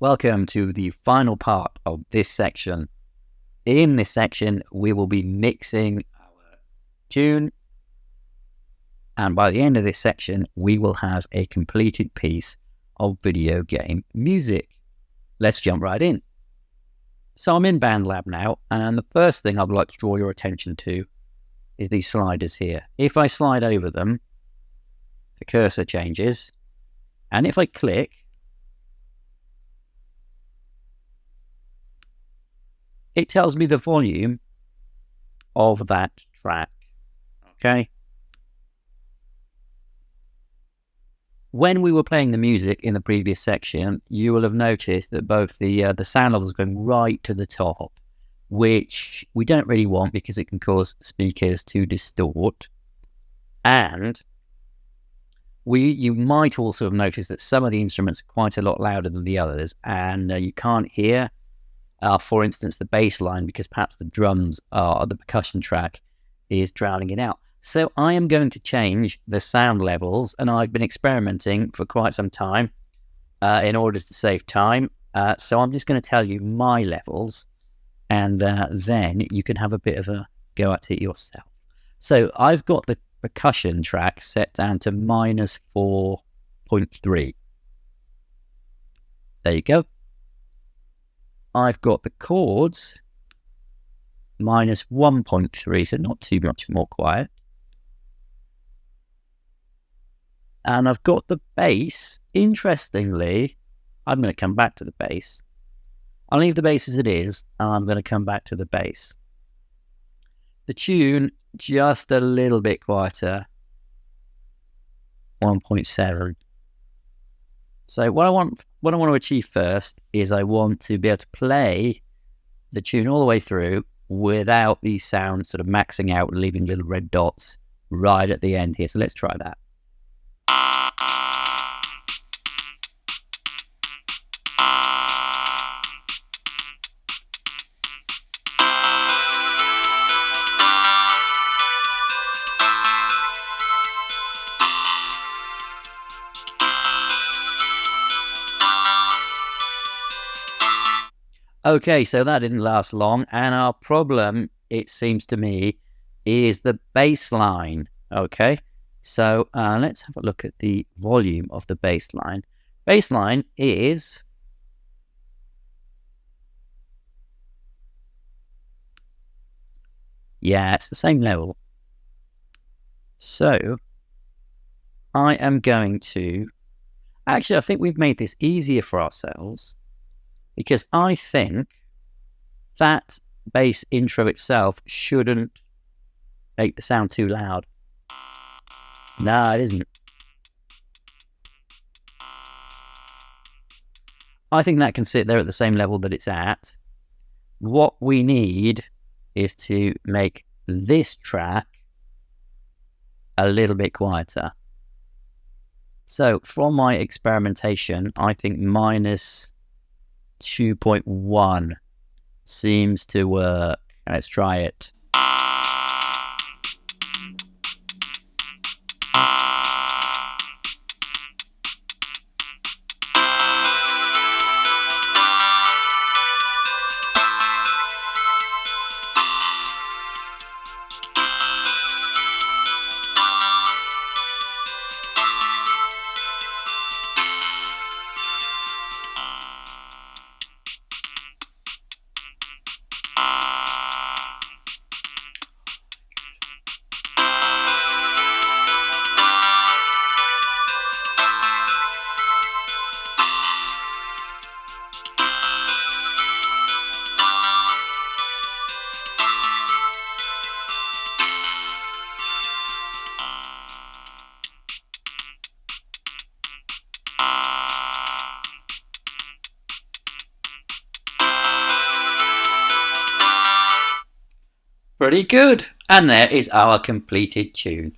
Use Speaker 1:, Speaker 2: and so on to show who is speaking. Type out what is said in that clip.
Speaker 1: Welcome to the final part of this section. In this section, we will be mixing our tune, and by the end of this section, we will have a completed piece of video game music. Let's jump right in. So I'm in BandLab now, and the first thing I'd like to draw your attention to is these sliders here. If I slide over them, the cursor changes, and if I click, it tells me the volume of that track, okay? When we were playing the music in the previous section, you will have noticed that both the sound levels are going right to the top, which we don't really want because it can cause speakers to distort. And you might also have noticed that some of the instruments are quite a lot louder than the others, and you can't hear, for instance, the bass line because perhaps the drums or the percussion track is drowning it out. So I am going to change the sound levels, and I've been experimenting for quite some time in order to save time. So I'm just going to tell you my levels, and then you can have a bit of a go at it yourself. So I've got the percussion track set down to -4.3. There you go. I've got the chords -1.3, so not too much more quiet. And I've got the bass, interestingly, I'm going to come back to the bass. I'll leave the bass as it is, and I'm going to come back to the bass. The tune, just a little bit quieter, 1.7. So what I want to achieve first is I want to be able to play the tune all the way through without the sound sort of maxing out and leaving little red dots right at the end here. So let's try that. Okay, so that didn't last long, and our problem, it seems to me, is the bass line. Okay, so let's have a look at the volume of the bass line. Bass line is it's the same level. So I am going to actually, I think we've made this easier for ourselves, because I think that bass intro itself shouldn't make the sound too loud. No, it isn't. I think that can sit there at the same level that it's at. What we need is to make this track a little bit quieter. So from my experimentation, I think -2.1 seems to work. Let's try it. Pretty good. And there is our completed tune.